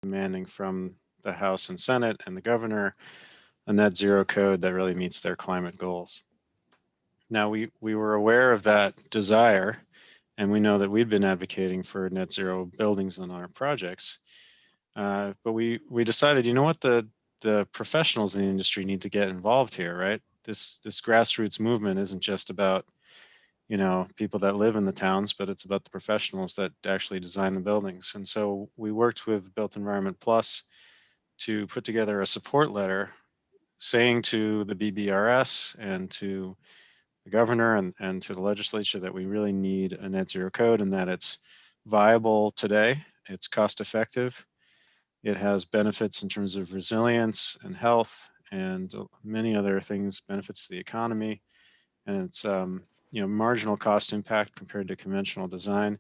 demanding from the House and Senate and the governor a net zero code that really meets their climate goals. Now, we were aware of that desire, and we know that we'd been advocating for net zero buildings in our projects. But we decided, you know what, the professionals in the industry need to get involved here, right? This grassroots movement isn't just about, you know, people that live in the towns, but it's about the professionals that actually design the buildings. And so we worked with Built Environment Plus to put together a support letter saying to the BBRS and to the governor and to the legislature that we really need a net zero code and that it's viable today, it's cost effective, it has benefits in terms of resilience and health and many other things, benefits to the economy, and it's you know, marginal cost impact compared to conventional design.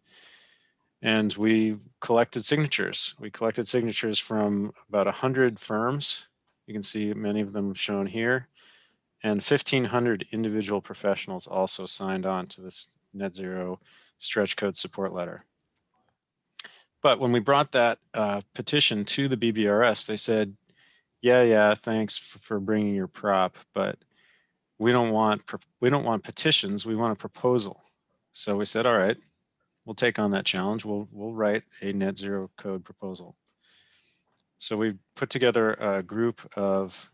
And we collected signatures. We collected signatures from about 100 firms. You can see many of them shown here. And 1,500 individual professionals also signed on to this net zero stretch code support letter. But when we brought that petition to the BBRS, they said, yeah, thanks for bringing your prop, but we don't want petitions. We want a proposal. So we said, all right, we'll take on that challenge. We'll write a net zero code proposal. So we put together a group of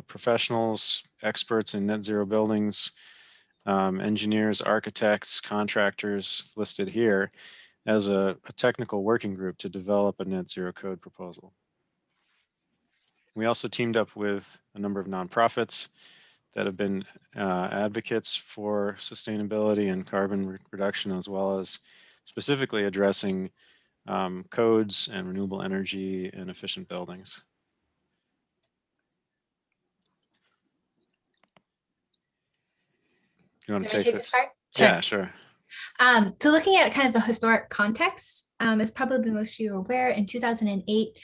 professionals, experts in net zero buildings, engineers, architects, contractors listed here as a technical working group to develop a net zero code proposal. We also teamed up with a number of nonprofits that have been advocates for sustainability and carbon reduction, as well as specifically addressing codes and renewable energy and efficient buildings. You want to take this? Part? Sure. Yeah, sure. So looking at kind of the historic context, as probably most of you are aware, in 2008,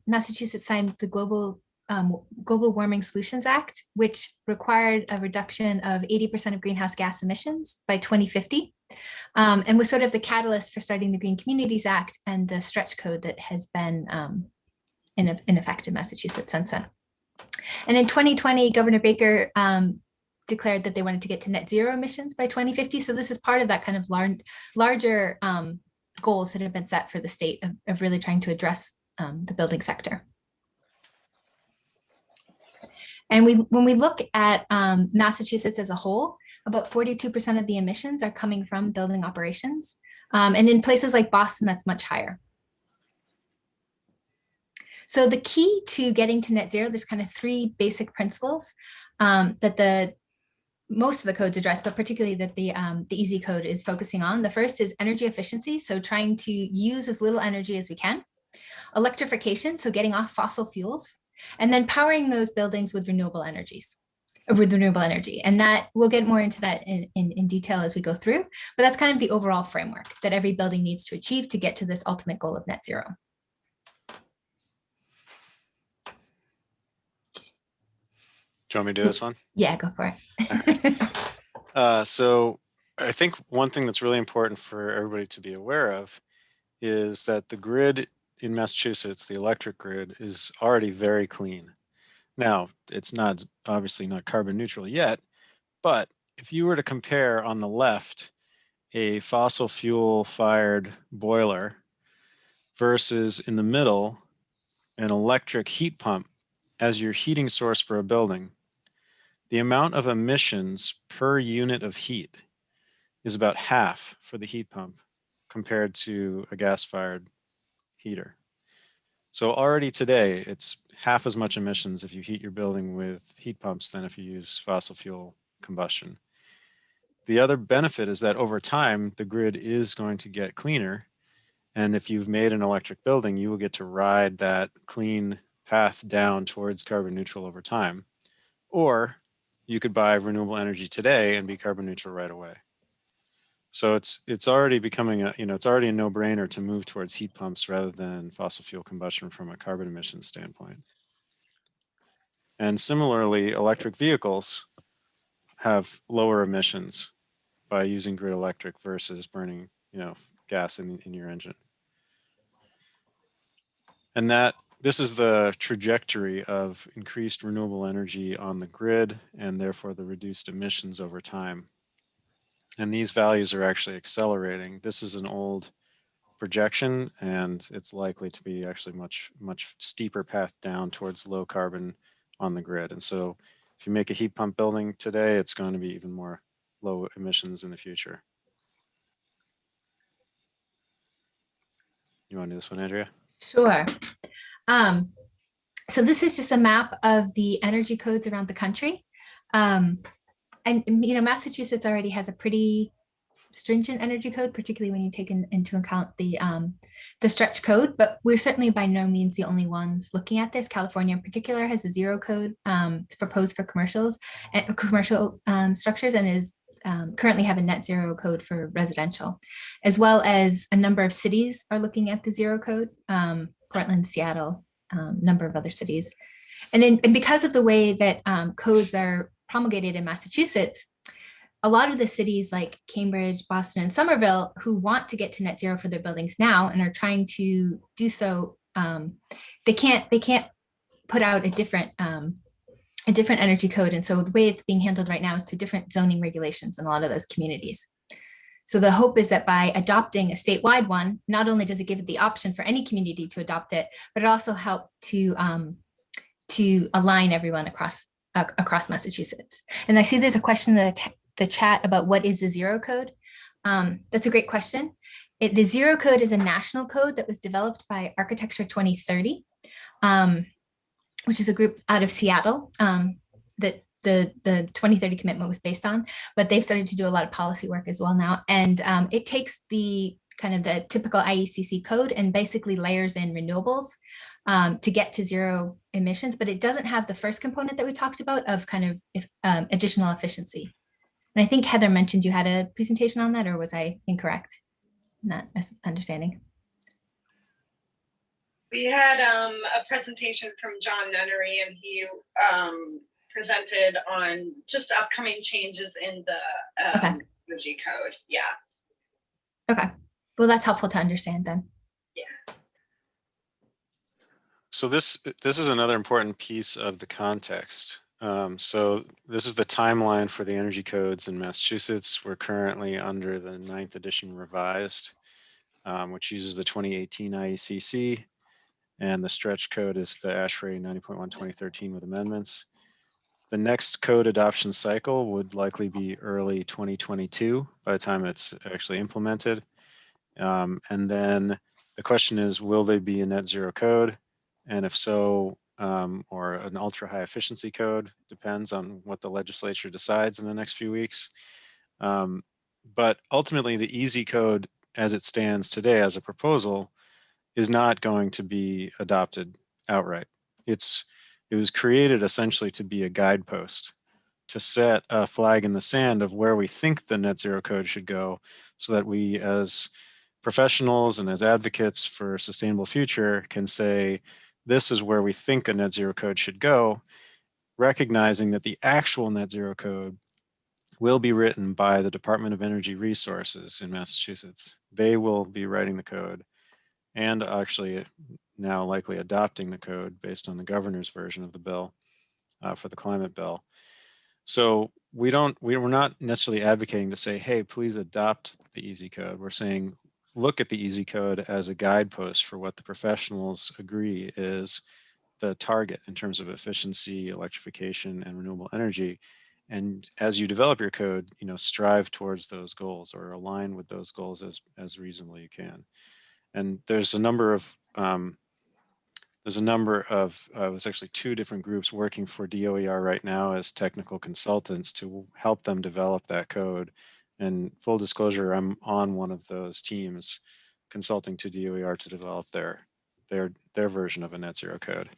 Massachusetts signed the Global Warming Solutions Act, which required a reduction of 80% of greenhouse gas emissions by 2050, and was sort of the catalyst for starting the Green Communities Act and the stretch code that has been in effect in Massachusetts since then. And in 2020, Governor Baker declared that they wanted to get to net zero emissions by 2050. So this is part of that kind of larger goals that have been set for the state of really trying to address the building sector. And when we look at Massachusetts as a whole, about 42% of the emissions are coming from building operations. And in places like Boston, that's much higher. So the key to getting to net zero, there's kind of three basic principles that most of the codes address, but particularly that the EZ code is focusing on. The first is energy efficiency, so trying to use as little energy as we can. Electrification, so getting off fossil fuels, and then powering those buildings with renewable energy. And that we'll get more into that in detail as we go through, but that's kind of the overall framework that every building needs to achieve to get to this ultimate goal of net zero. Do you want me to do this one? Yeah, go for it. Right. So I think one thing that's really important for everybody to be aware of is that the grid in Massachusetts, the electric grid, is already very clean. Now, it's not obviously not carbon neutral yet, but if you were to compare on the left a fossil fuel fired boiler versus in the middle an electric heat pump as your heating source for a building, the amount of emissions per unit of heat is about half for the heat pump compared to a gas-fired heater. So already today, it's half as much emissions if you heat your building with heat pumps than if you use fossil fuel combustion. The other benefit is that over time, the grid is going to get cleaner. And if you've made an electric building, you will get to ride that clean path down towards carbon neutral over time. Or you could buy renewable energy today and be carbon neutral right away. So it's already becoming it's already a no-brainer to move towards heat pumps rather than fossil fuel combustion from a carbon emission standpoint. And similarly, electric vehicles have lower emissions by using grid electric versus burning gas in your engine. And this is the trajectory of increased renewable energy on the grid and therefore the reduced emissions over time. And these values are actually accelerating. This is an old projection, and it's likely to be actually much steeper path down towards low carbon on the grid. And so if you make a heat pump building today, it's going to be even more low emissions in the future. You want to do this one, Andrea? Sure. So this is just a map of the energy codes around the country. And Massachusetts already has a pretty stringent energy code, particularly when you take into account the stretch code, but we're certainly by no means the only ones looking at this. California in particular has a zero code. It's proposed for commercial structures and is currently have a net zero code for residential, as well as a number of cities are looking at the zero code, Portland, Seattle, number of other cities. And because of the way that codes are promulgated in Massachusetts, a lot of the cities like Cambridge, Boston, and Somerville who want to get to net zero for their buildings now and are trying to do so, they can't put out a different energy code. And so the way it's being handled right now is through different zoning regulations in a lot of those communities. So the hope is that by adopting a statewide one, not only does it give it the option for any community to adopt it, but it also helps to align everyone across Massachusetts. And I see there's a question in the chat about what is the zero code. That's a great question. The zero code is a national code that was developed by Architecture 2030, which is a group out of Seattle that the 2030 commitment was based on, but they've started to do a lot of policy work as well now. And it takes the kind of the typical IECC code and basically layers in renewables to get to zero emissions, but it doesn't have the first component that we talked about of kind of additional efficiency. And I think Heather mentioned you had a presentation on that, or was I incorrect? Not understanding. We had a presentation from John Nunnery, and he presented on just upcoming changes in the energy code. Yeah. Okay. Well, that's helpful to understand then. Yeah. So this is another important piece of the context. So this is the timeline for the energy codes in Massachusetts. We're currently under the 9th edition revised, which uses the 2018 IECC, and the stretch code is the ASHRAE 90.1 2013 with amendments. The next code adoption cycle would likely be early 2022 by the time it's actually implemented. And then the question is, will they be a net zero code? And if so, or an ultra high efficiency code, depends on what the legislature decides in the next few weeks. But ultimately the easy code as it stands today as a proposal is not going to be adopted outright. It was created essentially to be a guidepost, to set a flag in the sand of where we think the net zero code should go, so that we as professionals and as advocates for a sustainable future can say, this is where we think a net zero code should go, recognizing that the actual net zero code will be written by the Department of Energy Resources in Massachusetts. They will be writing the code and actually now likely adopting the code based on the governor's version of the bill for the climate bill. So we're not necessarily advocating to say, hey, please adopt the easy code. We're saying, look at the easy code as a guidepost for what the professionals agree is the target in terms of efficiency, electrification, and renewable energy. And as you develop your code, strive towards those goals or align with those goals as reasonably you can. And there's a number of there's actually 2 different groups working for DOER right now as technical consultants to help them develop that code. And full disclosure, I'm on one of those teams consulting to DOER to develop their version of a net zero code.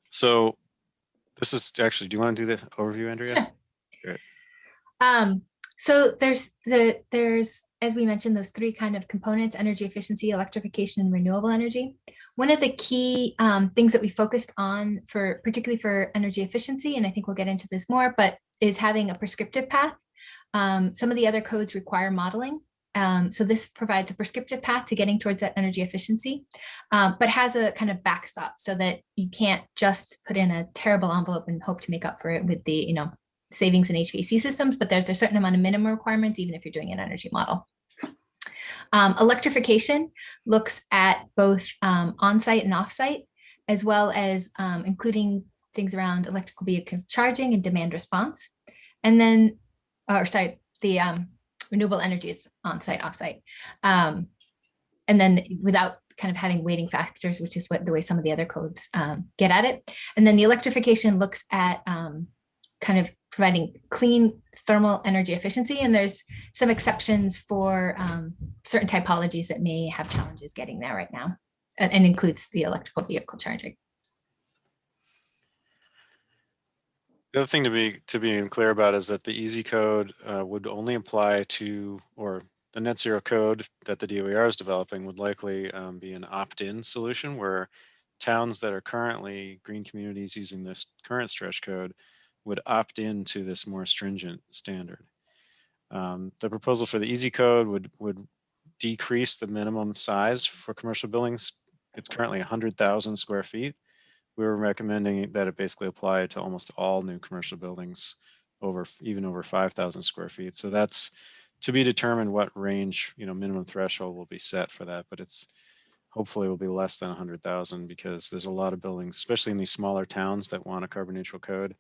So this is actually, do you want to do the overview, Andrea? Sure. Great. So there's, as we mentioned, those 3 kind of components: energy efficiency, electrification, and renewable energy. One of the key things that we focused on particularly for energy efficiency, and I think we'll get into this more, but is having a prescriptive path. Some of the other codes require modeling So this provides a prescriptive path to getting towards that energy efficiency, but has a kind of backstop so that you can't just put in a terrible envelope and hope to make up for it with the, savings in HVAC systems, but there's a certain amount of minimum requirements, even if you're doing an energy model. Electrification looks at both on-site and off-site, as well as including things around electrical vehicles charging and demand response. And then, the renewable energies on-site, off-site. And then without kind of having weighting factors, which is the way some of the other codes get at it. And then the electrification looks at kind of providing clean thermal energy efficiency. And there's some exceptions for certain typologies that may have challenges getting there right now, and includes the electrical vehicle charging. The other thing to be clear about is that the EASY code would only apply to, or the net zero code that the DOER is developing would likely be an opt-in solution where towns that are currently green communities using this current stretch code would opt into this more stringent standard. The proposal for the EASY code would decrease the minimum size for commercial buildings. It's currently 100,000 square feet. We were recommending that it basically apply to almost all new commercial buildings even over 5,000 square feet. So that's to be determined what range, minimum threshold will be set for that, but it's hopefully will be less than 100,000 because there's a lot of buildings, especially in these smaller towns that want a carbon neutral code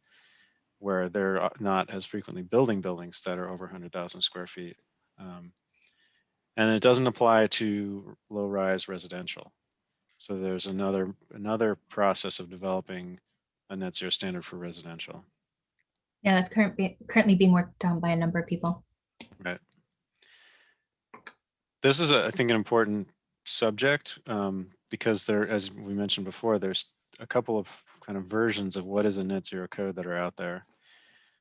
where they're not as frequently building buildings that are over 100,000 square feet. And it doesn't apply to low-rise residential. So there's another process of developing a net zero standard for residential. Yeah, that's currently being worked on by a number of people. Right. This is, I think, an important subject because there, as we mentioned before, there's a couple of kind of versions of what is a net zero code that are out there.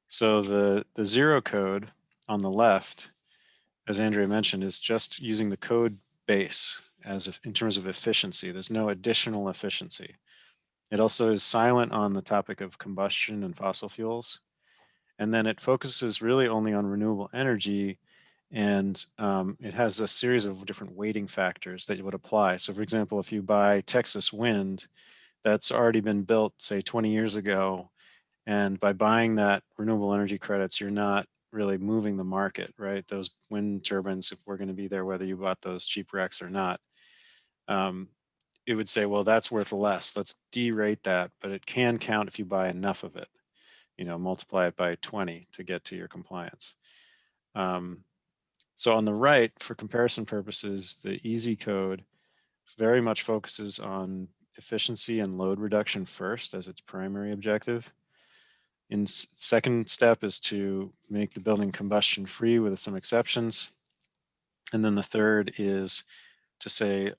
So the zero code on the left, as Andrea mentioned, is just using the code base in terms of efficiency. There's no additional efficiency. It also is silent on the topic of combustion and fossil fuels. And then it focuses really only on renewable energy, and it has a series of different weighting factors that would apply. So for example, if you buy Texas wind, that's already been built, say 20 years ago, and by buying that renewable energy credits, you're not really moving the market, right? Those wind turbines were going to be there whether you bought those cheap RECs or not. It would say, well, that's worth less. Let's derate that, but it can count if you buy enough of it. Multiply it by 20 to get to your compliance. So on the right, for comparison purposes, the EASY code very much focuses on efficiency and load reduction first as its primary objective. In second step is to make the building combustion free with some exceptions. And then the third is to say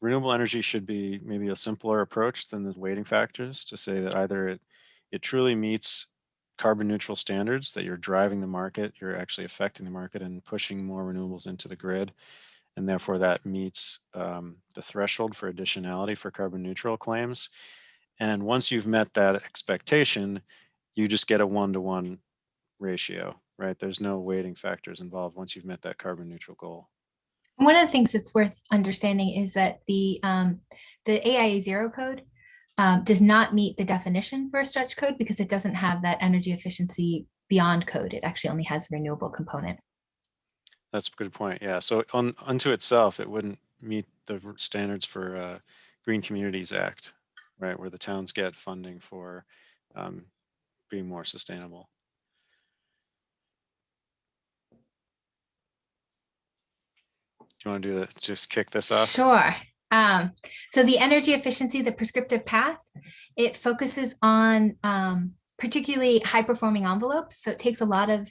renewable energy should be maybe a simpler approach than the weighting factors, to say that either it truly meets carbon neutral standards, that you're driving the market, you're actually affecting the market and pushing more renewables into the grid. And therefore that meets the threshold for additionality for carbon neutral claims. And once you've met that expectation, you just get a 1-to-1 ratio, right? There's no weighting factors involved once you've met that carbon neutral goal. One of the things that's worth understanding is that the AIA zero code does not meet the definition for a stretch code because it doesn't have that energy efficiency beyond code. It actually only has the renewable component. That's a good point. Yeah. So unto itself, it wouldn't meet the standards for Green Communities Act, right, where the towns get funding for being more sustainable. Do you want to just kick this off? Sure. So the energy efficiency, the prescriptive path, it focuses on particularly high performing envelopes. So it takes a lot of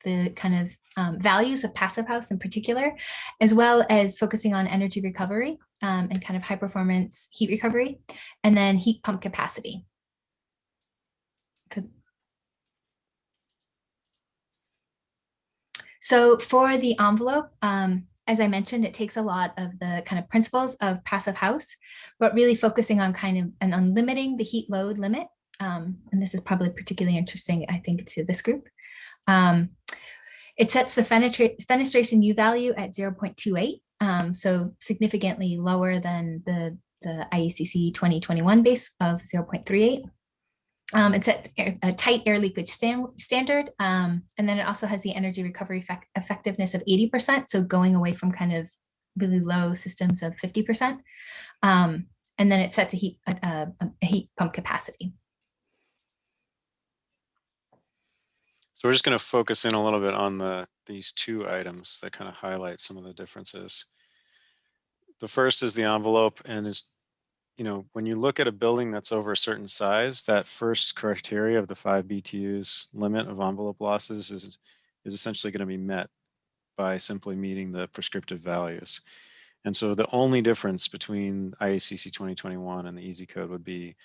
the kind of values of passive house in particular, as well as focusing on energy recovery and kind of high performance heat recovery, and then heat pump capacity. So for the envelope, as I mentioned, it takes a lot of the kind of principles of passive house, but really focusing on on limiting the heat load limit. And this is probably particularly interesting, I think, to this group. It sets the fenestration U value at 0.28, so significantly lower than the IECC 2021 base of 0.38. It sets a tight air leakage standard, and then it also has the energy recovery effectiveness of 80%, so going away from kind of really low systems of 50%. And then it sets a heat pump capacity. So we're just going to focus in a little bit on these two items that kind of highlight some of the differences. The first is the envelope, and is, you know, when you look at a building that's over a certain size, that first criteria of the 5 BTUs limit of envelope losses is essentially going to be met by simply meeting the prescriptive values. And so the only difference between IECC 2021 and the EZ code would be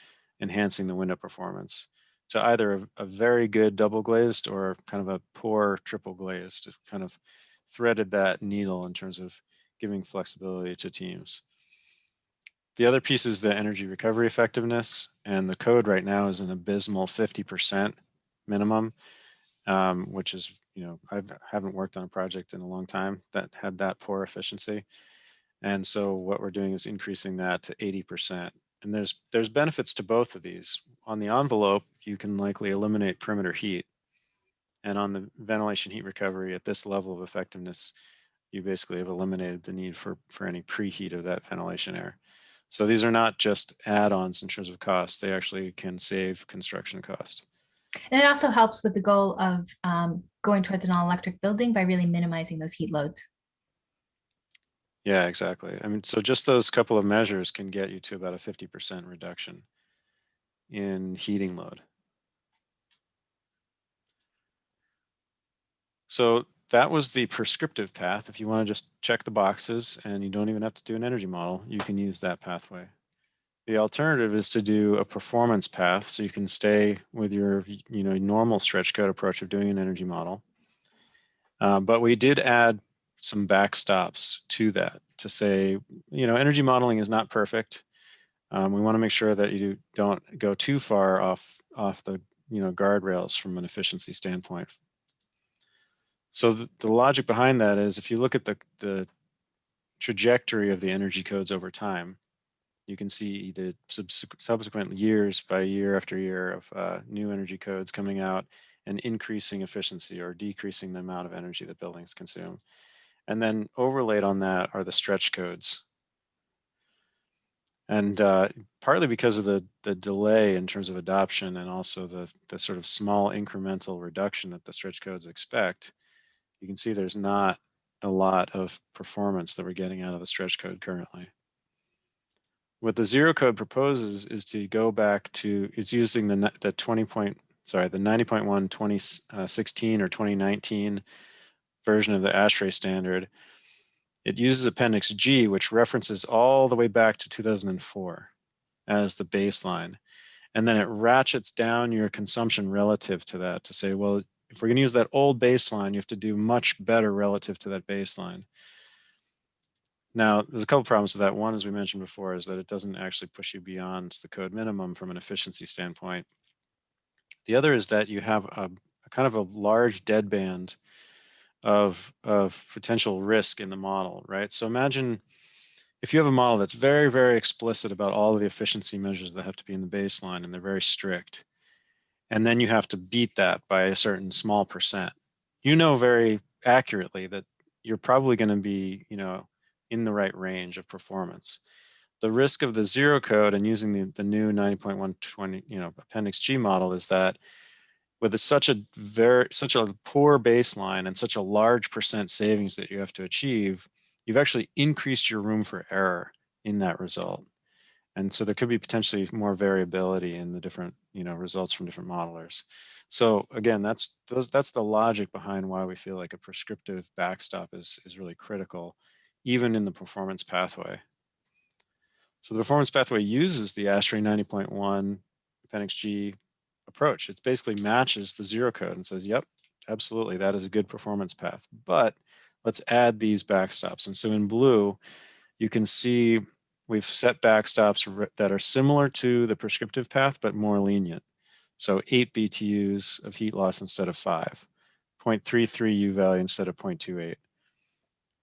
enhancing the window performance to either a very good double glazed or kind of a poor triple glazed. It kind of threaded that needle in terms of giving flexibility to teams. The other piece is the energy recovery effectiveness, and the code right now is an abysmal 50% minimum, which is, you know, I haven't worked on a project in a long time that had that poor efficiency. And so what we're doing is increasing that to 80%. And there's benefits to both of these. On the envelope, you can likely eliminate perimeter heat. And on the ventilation heat recovery at this level of effectiveness, you basically have eliminated the need for any preheat of that ventilation air. So these are not just add-ons in terms of cost, they actually can save construction cost. And it also helps with the goal of going towards an all-electric building by really minimizing those heat loads. Yeah, exactly. I mean, so just those couple of measures can get you to about a 50% reduction in heating load. So that was the prescriptive path. If you want to just check the boxes and you don't even have to do an energy model, you can use that pathway. The alternative is to do a performance path, so you can stay with your, you know, normal stretch code approach of doing an energy model. But we did add some backstops to that to say, you know, energy modeling is not perfect. We want to make sure that you don't go too far off the, you know, guardrails from an efficiency standpoint. So the logic behind that is, if you look at the trajectory of the energy codes over time, you can see the subsequent years by year after year of new energy codes coming out and increasing efficiency or decreasing the amount of energy that buildings consume. And then overlaid on that are the stretch codes. And partly because of the delay in terms of adoption, and also the sort of small incremental reduction that the stretch codes expect, you can see there's not a lot of performance that we're getting out of the stretch code currently. What the zero code proposes is to go back to, it's using the 90.1 2016 or 2019 version of the ASHRAE standard. It uses Appendix G, which references all the way back to 2004 as the baseline. And then it ratchets down your consumption relative to that to say, well, if we're going to use that old baseline, you have to do much better relative to that baseline. Now, there's a couple problems with that. One, as we mentioned before, is that it doesn't actually push you beyond the code minimum from an efficiency standpoint. The other is that you have a kind of a large deadband of potential risk in the model, right? So imagine if you have a model that's very, very explicit about all of the efficiency measures that have to be in the baseline, and they're very strict, and then you have to beat that by a certain small percent, you know very accurately that you're probably going to be, you know, in the right range of performance. The risk of the zero code and using the new 90.120, you know, Appendix G model is that with such a poor baseline and such a large percent savings that you have to achieve, you've actually increased your room for error in that result. And so there could be potentially more variability in the different, you know, results from different modelers. So again, that's the logic behind why we feel like a prescriptive backstop is really critical, even in the performance pathway. So the performance pathway uses the ASHRAE 90.1 Appendix G approach. It basically matches the zero code and says, yep, absolutely, that is a good performance path. But let's add these backstops. And so in blue, you can see we've set backstops that are similar to the prescriptive path, but more lenient. So 8 BTUs of heat loss instead of 5. 0.33 U value instead of 0.28,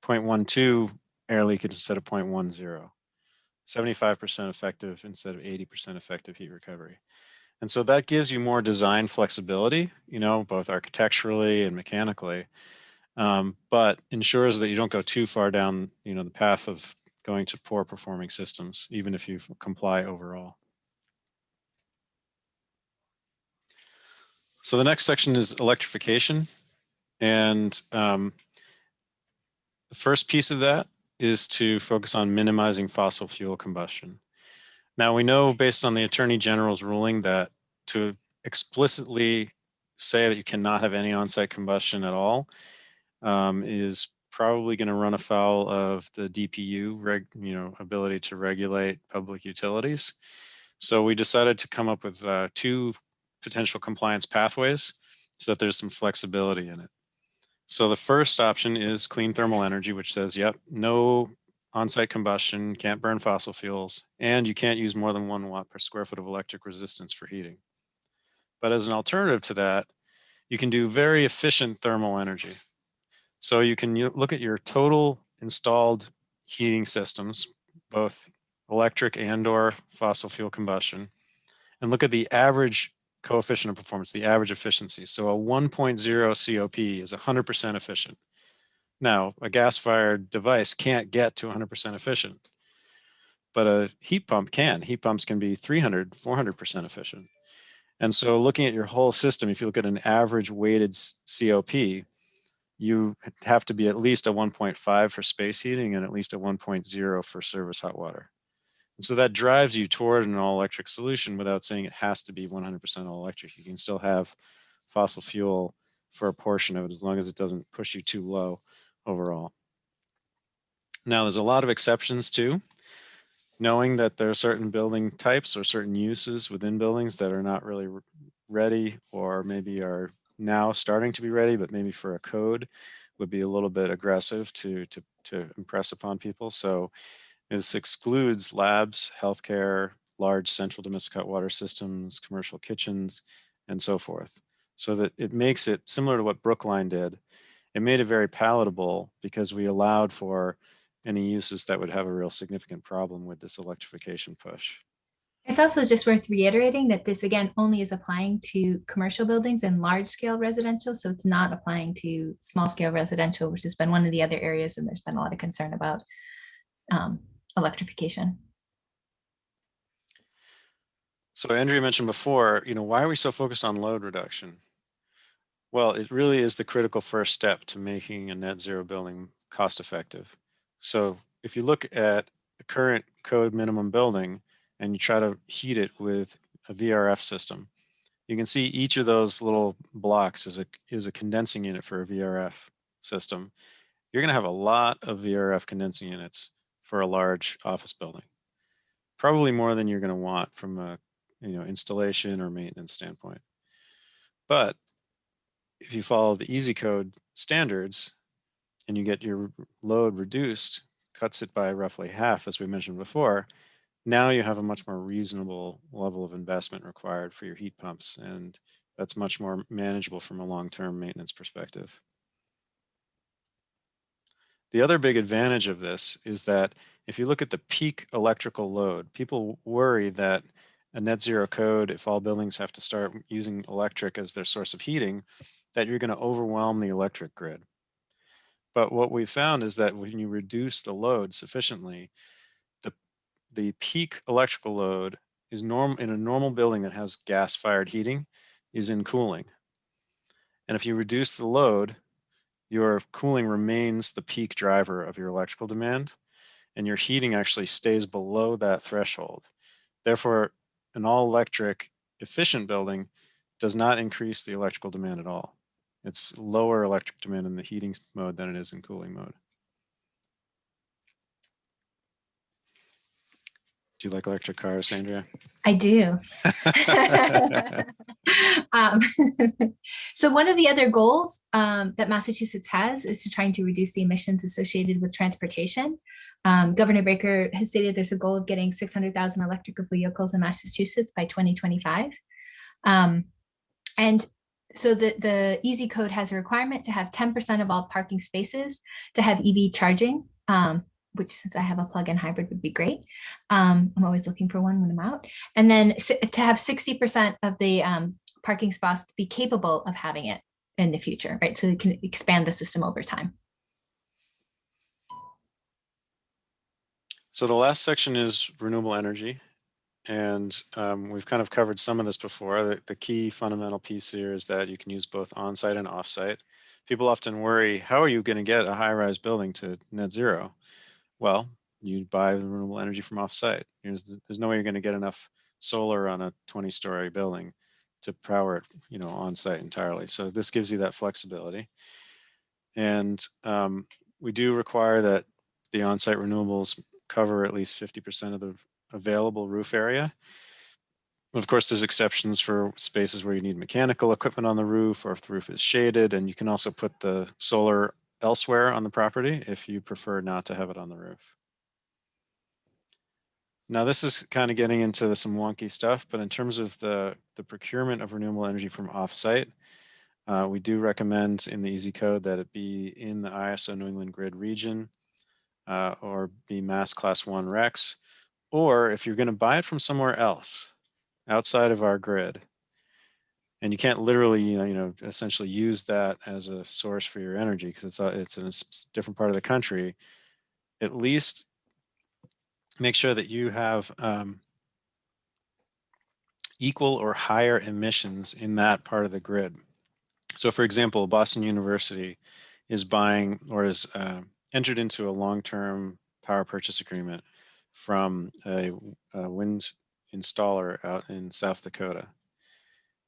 0.12 air leakage instead of 0.10, 75% effective instead of 80% effective heat recovery. And so that gives you more design flexibility, you know, both architecturally and mechanically, but ensures that you don't go too far down, you know, the path of going to poor performing systems, even if you comply overall. So the next section is electrification. And the first piece of that is to focus on minimizing fossil fuel combustion. Now we know based on the Attorney General's ruling that to explicitly say that you cannot have any on-site combustion at all is probably going to run afoul of the DPU ability to regulate public utilities. So we decided to come up with two potential compliance pathways so that there's some flexibility in it. So the first option is clean thermal energy, which says, yep, no on-site combustion, can't burn fossil fuels, and you can't use more than 1 watt per square foot of electric resistance for heating. But as an alternative to that, you can do very efficient thermal energy. So you can look at your total installed heating systems, both electric and or fossil fuel combustion, and look at the average coefficient of performance, the average efficiency. So a 1.0 COP is 100% efficient. Now, a gas-fired device can't get to 100% efficient, but a heat pump can. Heat pumps can be 300, 400% efficient. And so looking at your whole system, if you look at an average weighted COP, you have to be at least a 1.5 for space heating and at least a 1.0 for service hot water. And so that drives you toward an all-electric solution without saying it has to be 100% all-electric. You can still have fossil fuel for a portion of it as long as it doesn't push you too low overall. Now, there's a lot of exceptions too. Knowing that there are certain building types or certain uses within buildings that are not really ready or maybe are now starting to be ready, but maybe for a code would be a little bit aggressive to impress upon people. So this excludes labs, healthcare, large central domestic hot water systems, commercial kitchens, and so forth. So that it makes it similar to what Brookline did. It made it very palatable because we allowed for any uses that would have a real significant problem with this electrification push. It's also just worth reiterating that this, again, only is applying to commercial buildings and large scale residential. So it's not applying to small scale residential, which has been one of the other areas. And there's been a lot of concern about electrification. So Andrea mentioned before, you know, why are we so focused on load reduction? Well, it really is the critical first step to making a net zero building cost effective. So if you look at a current code minimum building and you try to heat it with a VRF system, you can see each of those little blocks is a condensing unit for a VRF system. You're going to have a lot of VRF condensing units for a large office building, probably more than you're going to want from a installation or maintenance standpoint. But if you follow the easy code standards and you get your load reduced, cuts it by roughly half, as we mentioned before, now you have a much more reasonable level of investment required for your heat pumps, and that's much more manageable from a long-term maintenance perspective. The other big advantage of this is that if you look at the peak electrical load, people worry that a net zero code, if all buildings have to start using electric as their source of heating, that you're going to overwhelm the electric grid. But what we found is that when you reduce the load sufficiently, the peak electrical load is in a normal building that has gas-fired heating is in cooling. And if you reduce the load, your cooling remains the peak driver of your electrical demand, and your heating actually stays below that threshold. Therefore, an all-electric efficient building does not increase the electrical demand at all. It's lower electric demand in the heating mode than it is in cooling mode. Do you like electric cars, Andrea? I do. So one of the other goals that Massachusetts has is to trying to reduce the emissions associated with transportation. Governor Baker has stated there's a goal of getting 600,000 electric vehicles in Massachusetts by 2025. And so the easy code has a requirement to have 10% of all parking spaces to have EV charging, which since I have a plug-in hybrid would be great. I'm always looking for one when I'm out. And then to have 60% of the parking spots to be capable of having it in the future, right? So we can expand the system over time. So the last section is renewable energy. And we've kind of covered some of this before. The key fundamental piece here is that you can use both on-site and off-site. People often worry, how are you going to get a high-rise building to net zero? Well, you buy renewable energy from off-site. There's no way you're going to get enough solar on a 20-story building to power it, on-site entirely. So this gives you that flexibility. And we do require that the on-site renewables cover at least 50% of the available roof area. Of course, there's exceptions for spaces where you need mechanical equipment on the roof or if the roof is shaded, and you can also put the solar elsewhere on the property if you prefer not to have it on the roof. Now, this is kind of getting into some wonky stuff, but in terms of the procurement of renewable energy from off-site, we do recommend in the Easy Code that it be in the ISO New England Grid region or be Mass Class 1 RECs. Or if you're going to buy it from somewhere else outside of our grid, and you can't literally, essentially use that as a source for your energy because it's in a different part of the country, at least make sure that you have equal or higher emissions in that part of the grid. So for example, Boston University is buying or is entered into a long-term power purchase agreement from a wind installer out in South Dakota.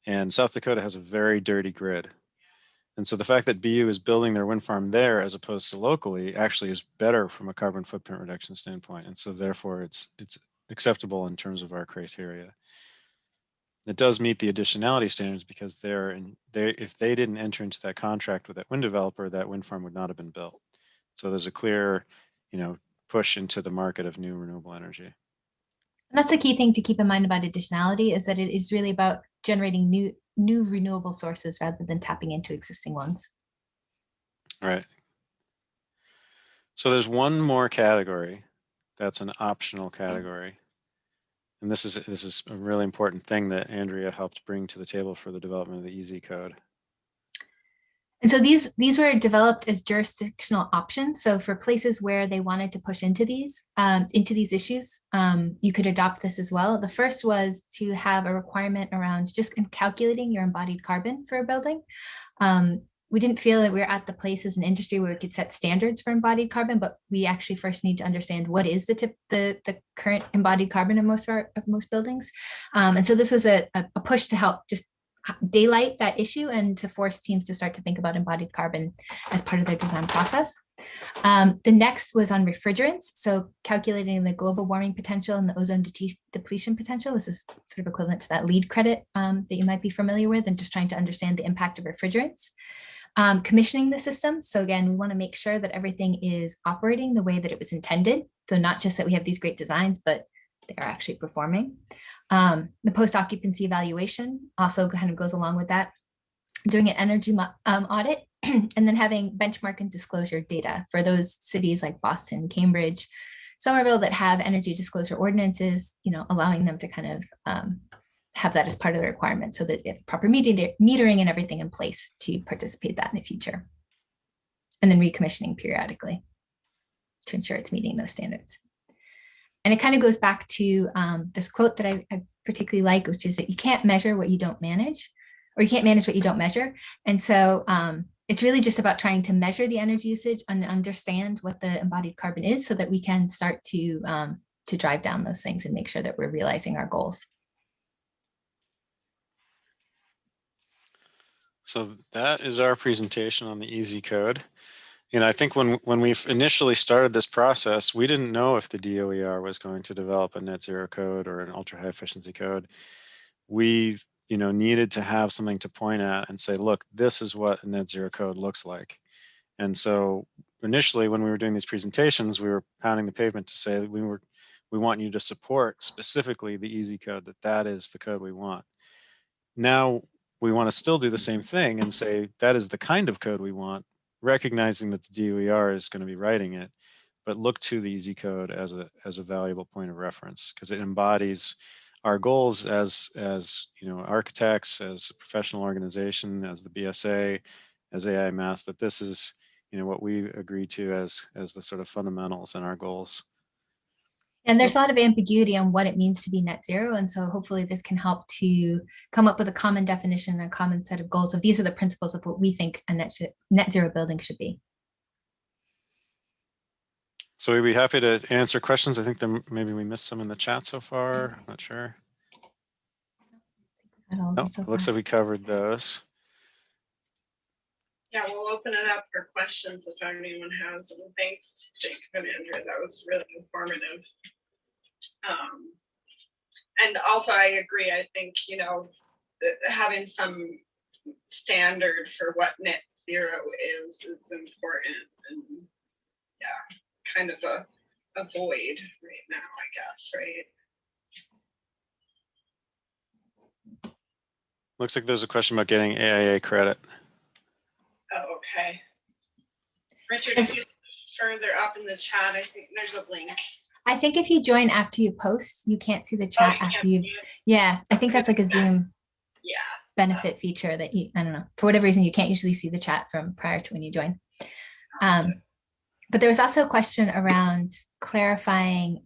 And South Dakota has a very dirty grid. And so the fact that BU is building their wind farm there as opposed to locally actually is better from a carbon footprint reduction standpoint. And so therefore it's acceptable in terms of our criteria. It does meet the additionality standards because if they didn't enter into that contract with that wind developer, that wind farm would not have been built. So there's a clear, push into the market of new renewable energy. And that's the key thing to keep in mind about additionality is that it is really about generating new renewable sources rather than tapping into existing ones. Right. So there's one more category that's an optional category. And this is a really important thing that Andrea helped bring to the table for the development of the Easy Code. And so these were developed as jurisdictional options. So for places where they wanted to push into these issues, you could adopt this as well. The first was to have a requirement around just calculating your embodied carbon for a building. We didn't feel that we were at the place as an industry where we could set standards for embodied carbon, but we actually first need to understand what is the current embodied carbon of most buildings. And so this was a push to help just daylight that issue and to force teams to start to think about embodied carbon as part of their design process. The next was on refrigerants. So calculating the global warming potential and the ozone depletion potential. This is sort of equivalent to that LEED credit that you might be familiar with, and just trying to understand the impact of refrigerants. Commissioning the system. So again, we want to make sure that everything is operating the way that it was intended. So not just that we have these great designs, but they're actually performing. The post-occupancy evaluation also kind of goes along with that. Doing an energy audit and then having benchmark and disclosure data for those cities like Boston, Cambridge, Somerville that have energy disclosure ordinances, allowing them to kind of have that as part of the requirement so that they have proper metering and everything in place to participate that in the future. And then recommissioning periodically to ensure it's meeting those standards. And it kind of goes back to this quote that I particularly like, which is that you can't measure what you don't manage, or you can't manage what you don't measure. And so it's really just about trying to measure the energy usage and understand what the embodied carbon is so that we can start to drive down those things and make sure that we're realizing our goals. So that is our presentation on the Easy Code. I think when we initially started this process, we didn't know if the DOER was going to develop a net zero code or an ultra high efficiency code. We, needed to have something to point at and say, look, this is what a net zero code looks like. And so initially, when we were doing these presentations, we were pounding the pavement to say that we want you to support specifically the Easy Code, that is the code we want. Now, we want to still do the same thing and say that is the kind of code we want, recognizing that the DOER is going to be writing it, but look to the easy code as a valuable point of reference because it embodies our goals as architects, as a professional organization, as the BSA, as AI Mass, that this is what we agree to as the sort of fundamentals and our goals. And there's a lot of ambiguity on what it means to be net zero. And so hopefully this can help to come up with a common definition and a common set of goals of these are the principles of what we think a net zero building should be. So we'd be happy to answer questions. I think maybe we missed some in the chat so far. I'm not sure. No, it looks like we covered those. Yeah, we'll open it up for questions if anyone has. And thanks, Jacob and Andrew. That was really informative. And also, I agree. I think, having some standard for what net zero is important. And yeah, kind of a void right now, I guess, right? Looks like there's a question about getting AIA credit. Oh, okay. Richard, if you look further up in the chat, I think there's a link. I think if you join after you post, you can't see the chat after you. Yeah, I think that's like a Zoom benefit feature that I don't know, for whatever reason, you can't usually see the chat from prior to when you join. But there was also a question around clarifying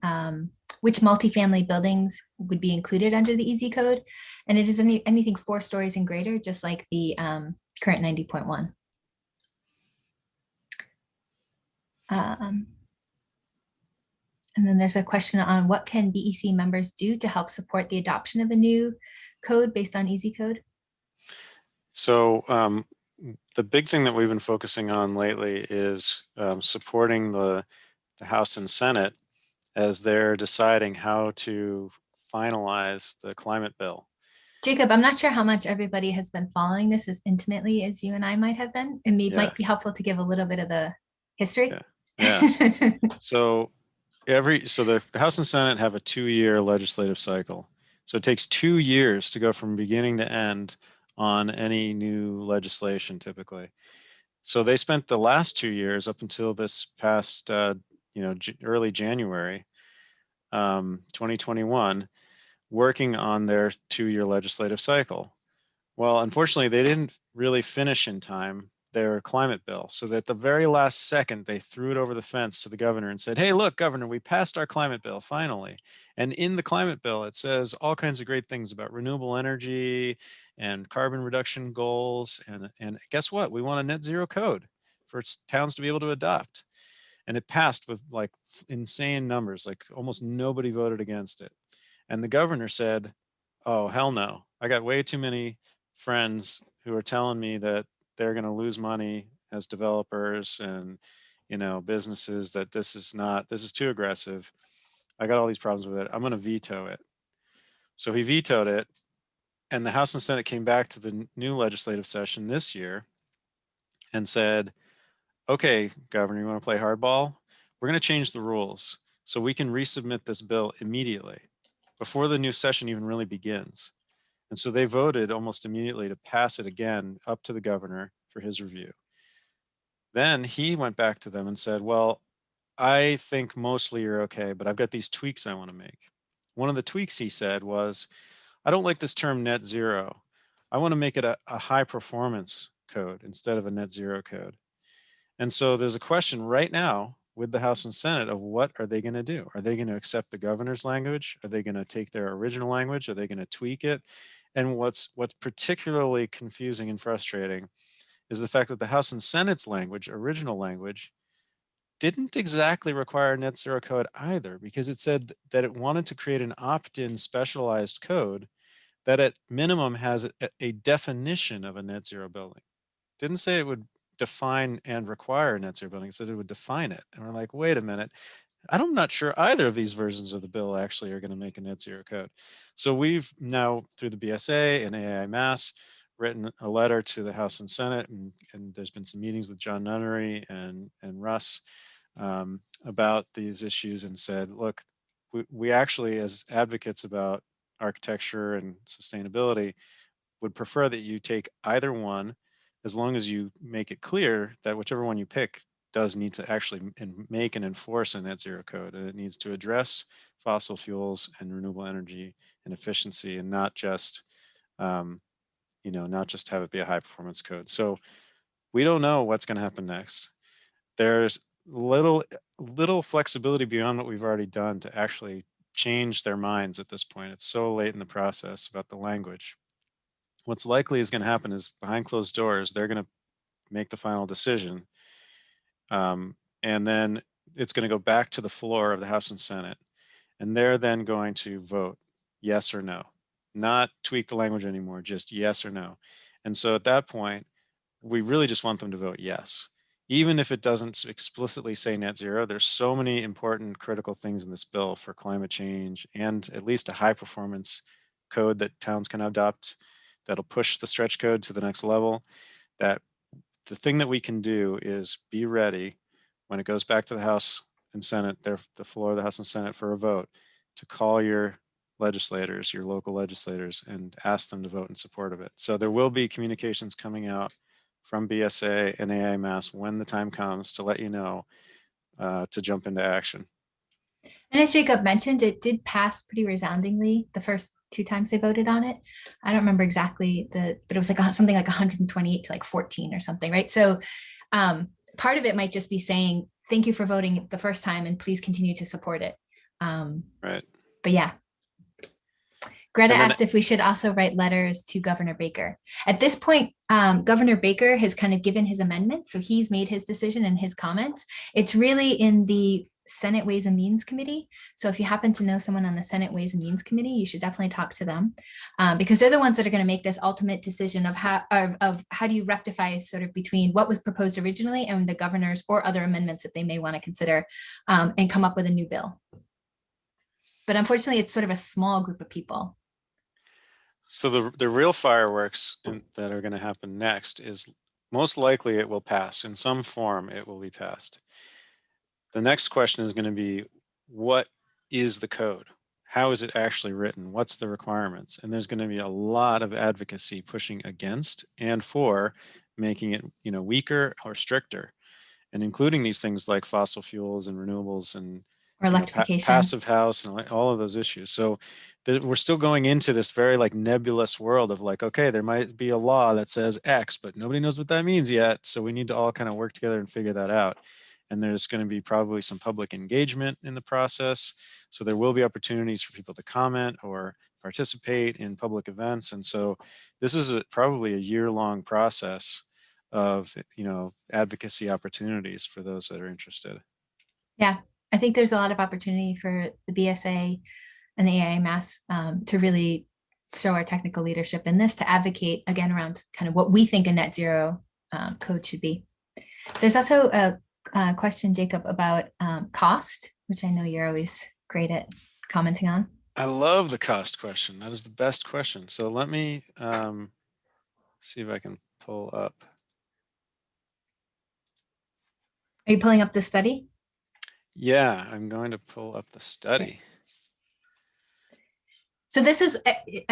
which multifamily buildings would be included under the easy code. And it is anything 4 stories and greater, just like the current 90.1. And then there's a question on what can BEC members do to help support the adoption of a new code based on easy code? So the big thing that we've been focusing on lately is supporting the House and Senate as they're deciding how to finalize the climate bill. Jacob, I'm not sure how much everybody has been following this as intimately as you and I might have been. It might be helpful to give a little bit of the history. Yeah. So the House and Senate have a 2-year legislative cycle. So it takes 2 years to go from beginning to end on any new legislation typically. So they spent the last 2 years up until this past, early January, 2021, working on their 2-year legislative cycle. Well, unfortunately, they didn't really finish in time their climate bill. So that the very last second, they threw it over the fence to the governor and said, hey, look, governor, we passed our climate bill finally. And in the climate bill, it says all kinds of great things about renewable energy and carbon reduction goals. And guess what? We want a net zero code for towns to be able to adopt. And it passed with like insane numbers, like almost nobody voted against it. And the governor said, oh, hell no. I got way too many friends who are telling me that they're going to lose money as developers and businesses, that this is too aggressive. I got all these problems with it. I'm going to veto it. So he vetoed it, and the House and Senate came back to the new legislative session this year and said, okay, governor, you want to play hardball? We're going to change the rules so we can resubmit this bill immediately before the new session even really begins. And so they voted almost immediately to pass it again up to the governor for his review. Then he went back to them and said, well, I think mostly you're okay, but I've got these tweaks I want to make. One of the tweaks he said was, I don't like this term net zero. I want to make it a high performance code instead of a net zero code. And so there's a question right now with the House and Senate of what are they going to do? Are they going to accept the governor's language? Are they going to take their original language? Are they going to tweak it? And what's particularly confusing and frustrating is the fact that the House and Senate's language, original language, didn't exactly require net zero code either, because it said that it wanted to create an opt-in specialized code that at minimum has a definition of a net zero building. Didn't say it would define and require a net zero building, it said it would define it. And we're like, wait a minute, I'm not sure either of these versions of the bill actually are going to make a net zero code. So we've now, through the BSA and AI Mass, written a letter to the House and Senate, and there's been some meetings with John Nunnery and Russ about these issues, and said, look, we actually, as advocates about architecture and sustainability, would prefer that you take either one, as long as you make it clear that whichever one you pick does need to actually make and enforce a net zero code, and it needs to address fossil fuels and renewable energy and efficiency, and not just not just have it be a high performance code. So we don't know what's going to happen next. There's little flexibility beyond what we've already done to actually change their minds at this point. It's so late in the process about the language. What's likely is going to happen is behind closed doors, they're going to make the final decision. And then it's going to go back to the floor of the House and Senate. And they're then going to vote yes or no, not tweak the language anymore, just yes or no. And so at that point, we really just want them to vote yes. Even if it doesn't explicitly say net zero, there's so many important critical things in this bill for climate change and at least a high performance code that towns can adopt that'll push the stretch code to the next level, that the thing that we can do is be ready when it goes back to the House and Senate, the floor of the House and Senate for a vote, to call your legislators, your local legislators, and ask them to vote in support of it. So there will be communications coming out from BSA and AI Mass when the time comes to let you know to jump into action. And as Jacob mentioned, it did pass pretty resoundingly the first 2 times they voted on it. I don't remember exactly but it was like something like 128 to like 14 or something, right? So part of it might just be saying, thank you for voting the first time and please continue to support it. Right. But yeah. Greta asked if we should also write letters to Governor Baker. At this point, Governor Baker has kind of given his amendment. So he's made his decision and his comments. It's really in the Senate Ways and Means Committee. So if you happen to know someone on the Senate Ways and Means Committee, you should definitely talk to them because they're the ones that are going to make this ultimate decision of how do you rectify sort of between what was proposed originally and the governor's or other amendments that they may want to consider and come up with a new bill. But unfortunately, it's sort of a small group of people. So the real fireworks that are going to happen next is most likely it will pass in some form. It will be passed. The next question is going to be, what is the code? How is it actually written? What's the requirements? And there's going to be a lot of advocacy pushing against and for making it, weaker or stricter, and including these things like fossil fuels and renewables and or electrification, passive house, and all of those issues. So we're still going into this very nebulous world of okay, there might be a law that says X, but nobody knows what that means yet. So we need to all kind of work together and figure that out. And there's going to be probably some public engagement in the process. So there will be opportunities for people to comment or participate in public events. And so this is probably a year-long process of advocacy opportunities for those that are interested. Yeah, I think there's a lot of opportunity for the BSA and the AI Mass to really show our technical leadership in this, to advocate again around kind of what we think a net zero code should be. There's also a question, Jacob, about cost, which I know you're always great at commenting on. I love the cost question. That is the best question. So let me see if I can pull up. Are you pulling up the study? Yeah, I'm going to pull up the study. Okay. So this is,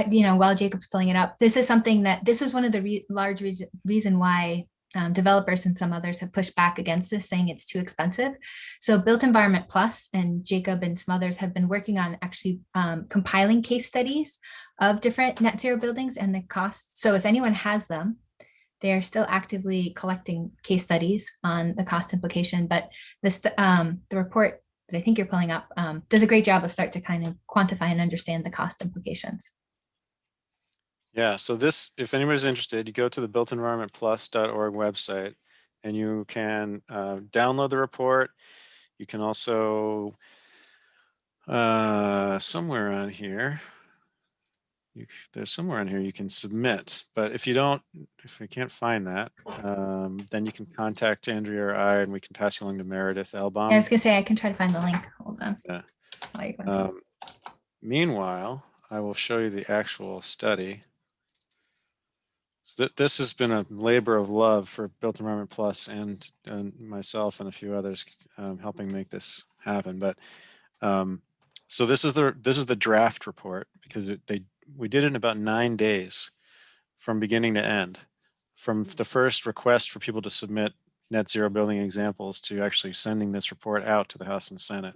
while Jacob's pulling it up, this is something that this is one of the large reason why developers and some others have pushed back against this, saying it's too expensive. So Built Environment Plus and Jacob and some others have been working on actually compiling case studies of different net zero buildings and the costs. So if anyone has them, they are still actively collecting case studies on the cost implication. But this, the report that I think you're pulling up does a great job of start to kind of quantify and understand the cost implications. Yeah, so this, if anybody's interested, you go to the builtenvironmentplus.org website and you can download the report. You can also, somewhere on here, there's somewhere on here you can submit. But if you can't find that, then you can contact Andrea or I, and we can pass you along to Meredith Elbaum. Yeah, I was gonna say, I can try to find the link. Hold on. Yeah. Meanwhile, I will show you the actual study. So this has been a labor of love for Built Environment Plus and myself and a few others helping make this happen. But so this is the draft report, because we did it in about 9 days from beginning to end, from the first request for people to submit net zero building examples to actually sending this report out to the House and Senate.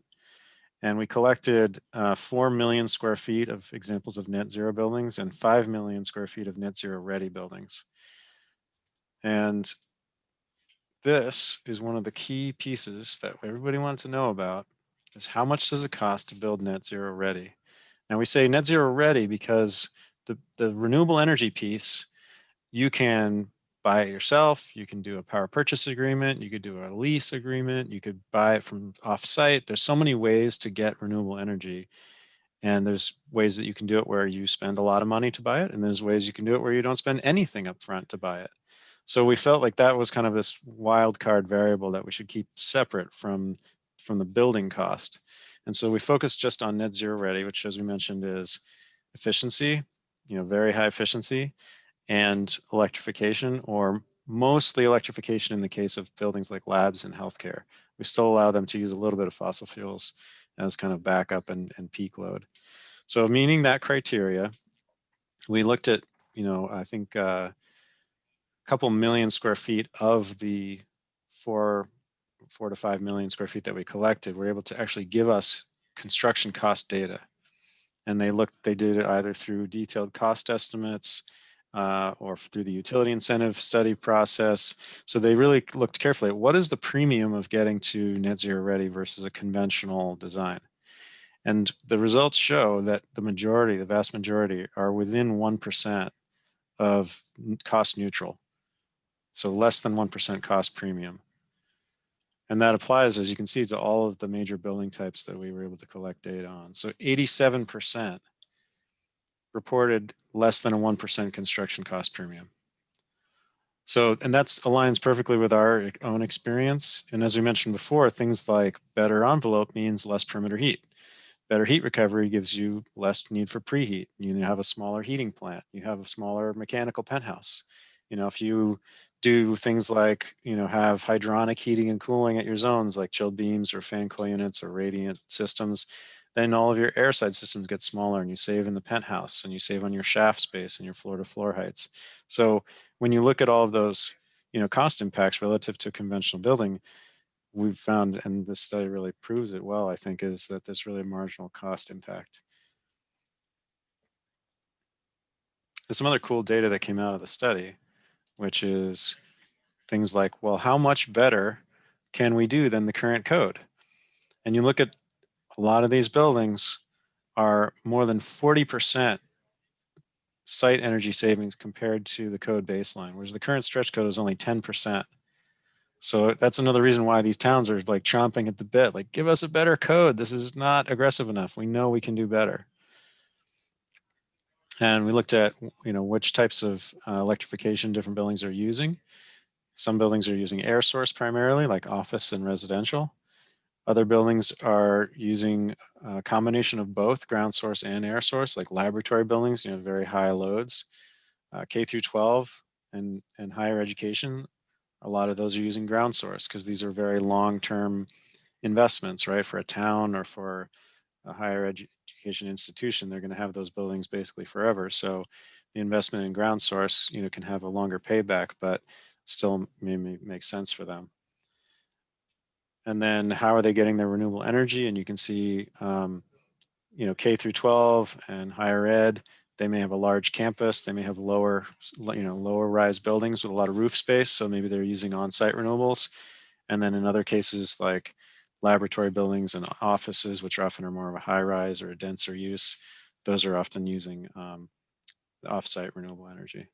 And we collected 4 million square feet of examples of net zero buildings and 5 million square feet of net zero ready buildings. And this is one of the key pieces that everybody wanted to know about, is how much does it cost to build net zero ready? Now we say net zero ready because the renewable energy piece, you can buy it yourself, you can do a power purchase agreement, you could do a lease agreement, you could buy it from off-site. There's so many ways to get renewable energy. And there's ways that you can do it where you spend a lot of money to buy it, and there's ways you can do it where you don't spend anything up front to buy it. So we felt like that was kind of this wild card variable that we should keep separate from the building cost. And so we focused just on net zero ready, which, as we mentioned, is efficiency, very high efficiency, and electrification, or mostly electrification in the case of buildings like labs and healthcare. We still allow them to use a little bit of fossil fuels as kind of backup and peak load. So meeting that criteria, we looked at, I think a couple million square feet of the 4 to 5 million square feet that we collected were able to actually give us construction cost data. And they did it either through detailed cost estimates or through the utility incentive study process. So they really looked carefully at what is the premium of getting to net zero ready versus a conventional design. And the results show that the vast majority are within 1% of cost neutral. So less than 1% cost premium. And that applies, as you can see, to all of the major building types that we were able to collect data on. So 87% reported less than a 1% construction cost premium. So, and that aligns perfectly with our own experience. And as we mentioned before, things like better envelope means less perimeter heat. Better heat recovery gives you less need for preheat. You have a smaller heating plant. You have a smaller mechanical penthouse. If you do things like, have hydronic heating and cooling at your zones, like chilled beams or fan coil units or radiant systems, then all of your airside systems get smaller, and you save in the penthouse, and you save on your shaft space and your floor to floor heights. So when you look at all of those, cost impacts relative to a conventional building, we've found, and this study really proves it well, I think, is that there's really a marginal cost impact. There's some other cool data that came out of the study, which is things like, well, how much better can we do than the current code? And you look at a lot of these buildings are more than 40% site energy savings compared to the code baseline, whereas the current stretch code is only 10%. So that's another reason why these towns are like chomping at the bit, like, give us a better code. This is not aggressive enough. We know we can do better. And we looked at, which types of electrification different buildings are using. Some buildings are using air source primarily, like office and residential. Other buildings are using a combination of both ground source and air source, like laboratory buildings, very high loads. K through 12 and higher education, a lot of those are using ground source because these are very long-term investments, right? For a town or for a higher education institution, they're going to have those buildings basically forever. So the investment in ground source, can have a longer payback, but still may make sense for them. And then how are they getting their renewable energy? And you can see, K through 12 and higher ed, they may have a large campus. They may have lower rise buildings with a lot of roof space. So maybe they're using on-site renewables. And then in other cases, like laboratory buildings and offices, which often are more of a high rise or a denser use, those are often using off-site renewable energy.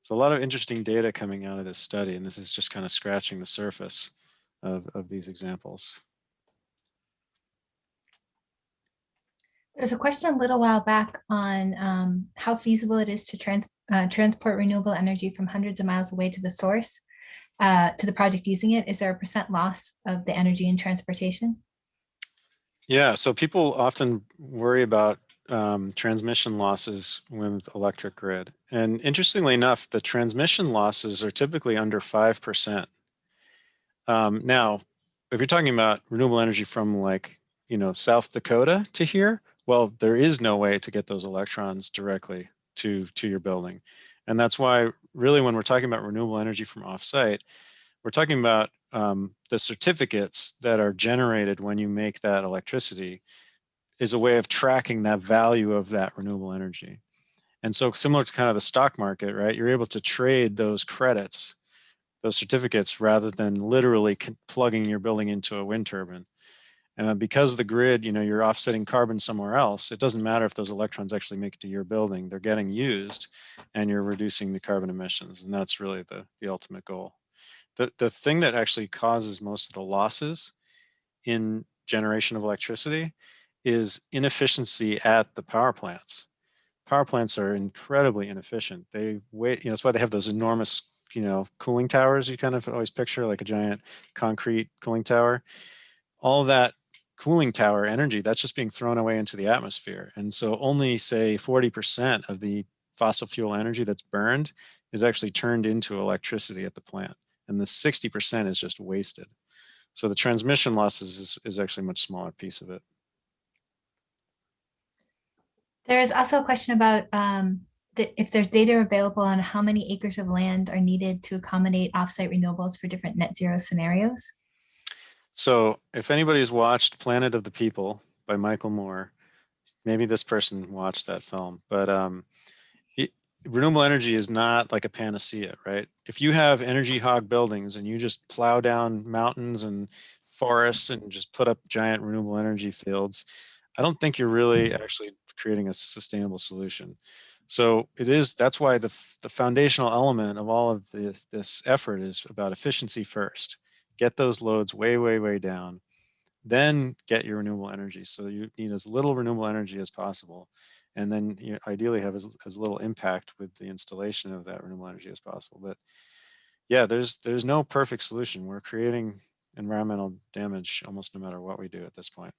So a lot of interesting data coming out of this study, and this is just kind of scratching the surface of these examples. There was a question a little while back on how feasible it is to transport renewable energy from hundreds of miles away to the source, to the project using it. Is there a % loss of the energy in transportation? Yeah, so people often worry about transmission losses with electric grid. And interestingly enough, the transmission losses are typically under 5%. Now, if you're talking about renewable energy from like, South Dakota to here, well, there is no way to get those electrons directly to your building. And that's why really when we're talking about renewable energy from offsite, we're talking about the certificates that are generated when you make that electricity is a way of tracking that value of that renewable energy. And so similar to kind of the stock market, right? You're able to trade those credits, those certificates, rather than literally plugging your building into a wind turbine. And because the grid, you're offsetting carbon somewhere else, it doesn't matter if those electrons actually make it to your building, they're getting used and you're reducing the carbon emissions. And that's really the ultimate goal. The thing that actually causes most of the losses in generation of electricity is inefficiency at the power plants. Power plants are incredibly inefficient. They wait, that's why they have those enormous, cooling towers you kind of always picture, like a giant concrete cooling tower. All of that cooling tower energy, that's just being thrown away into the atmosphere. And so only say 40% of the fossil fuel energy that's burned is actually turned into electricity at the plant. And the 60% is just wasted. So the transmission losses is actually a much smaller piece of it. There's also a question about if there's data available on how many acres of land are needed to accommodate offsite renewables for different net zero scenarios. So if anybody's watched Planet of the People by Michael Moore, maybe this person watched that film, but renewable energy is not like a panacea, right? If you have energy hog buildings and you just plow down mountains and forests and just put up giant renewable energy fields, I don't think you're really actually creating a sustainable solution. So that's why the foundational element of all of this effort is about efficiency first. Get those loads way, way, way down, then get your renewable energy. So you need as little renewable energy as possible. And then you ideally have as little impact with the installation of that renewable energy as possible. But yeah, there's no perfect solution. We're creating environmental damage almost no matter what we do at this point.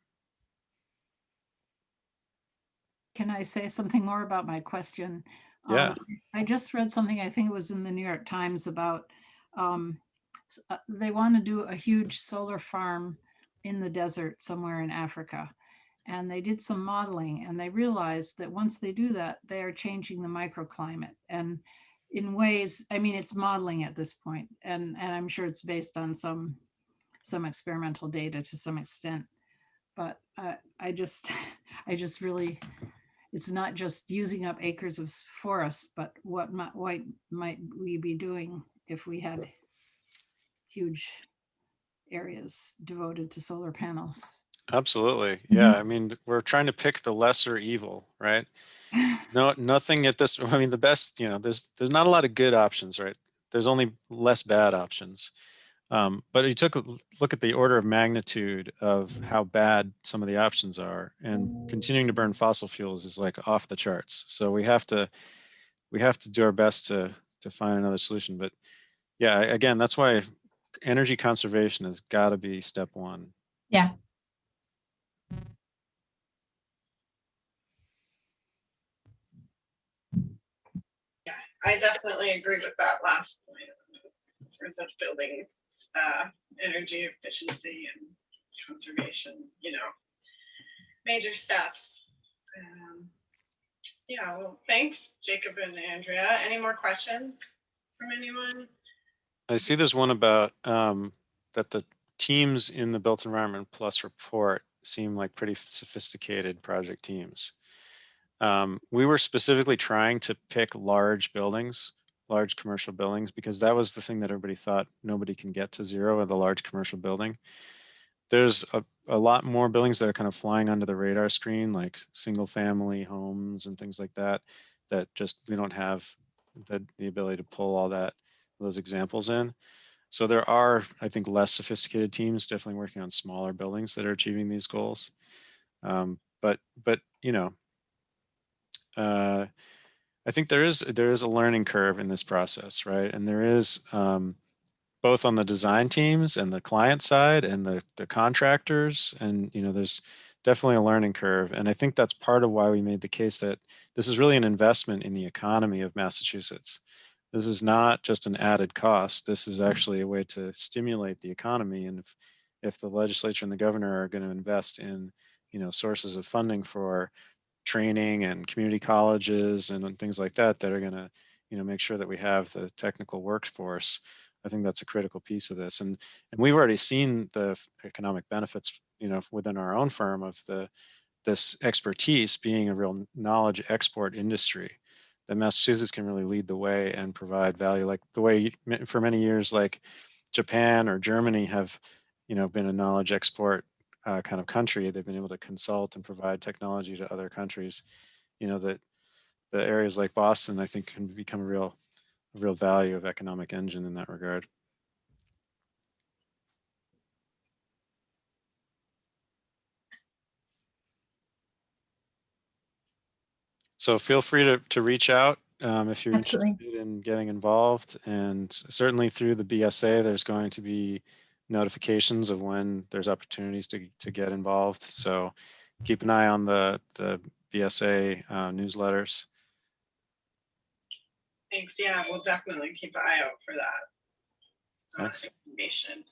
Can I say something more about my question? Yeah. I just read something, I think it was in the New York Times, about they want to do a huge solar farm in the desert somewhere in Africa. And they did some modeling and they realized that once they do that, they are changing the microclimate. And in ways, I mean, it's modeling at this point, and I'm sure it's based on some experimental data to some extent. But I just really, it's not just using up acres of forest, but what might we be doing if we had huge areas devoted to solar panels? Absolutely. Yeah. I mean, we're trying to pick the lesser evil, right? No, nothing at this. I mean, the best, there's not a lot of good options, right? There's only less bad options. But you took a look at the order of magnitude of how bad some of the options are, and continuing to burn fossil fuels is like off the charts. So we have to do our best to find another solution. But yeah, again, that's why energy conservation has got to be step one. Yeah. Yeah, I definitely agree with that last point for the building energy efficiency and conservation, major steps. Yeah, well, thanks, Jacob and Andrea. Any more questions from anyone? I see there's one about that the teams in the Built Environment Plus report seem like pretty sophisticated project teams. We were specifically trying to pick large buildings, large commercial buildings, because that was the thing that everybody thought nobody can get to zero with a large commercial building. There's a lot more buildings that are kind of flying under the radar screen, like single family homes and things like that, that just we don't have the ability to pull all those examples in. So there are, I think, less sophisticated teams definitely working on smaller buildings that are achieving these goals. But I think there is a learning curve in this process, right? And there is both on the design teams and the client side and the contractors, and there's definitely a learning curve. And I think that's part of why we made the case that this is really an investment in the economy of Massachusetts. This is not just an added cost. This is actually a way to stimulate the economy. And if the legislature and the governor are going to invest in sources of funding for training and community colleges and things like that that are going to make sure that we have the technical workforce. I think that's a critical piece of this. And we've already seen the economic benefits, within our own firm of this expertise being a real knowledge export industry, that Massachusetts can really lead the way and provide value, like the way for many years, like Japan or Germany have, been a knowledge export kind of country. They've been able to consult and provide technology to other countries. That the areas like Boston, I think, can become a real value of economic engine in that regard. So feel free to reach out if you're Absolutely. interested in getting involved. And certainly through the BSA, there's going to be notifications of when there's opportunities to get involved. So keep an eye on the BSA newsletters. Thanks. Yeah, we'll definitely keep an eye out for that Thanks. information.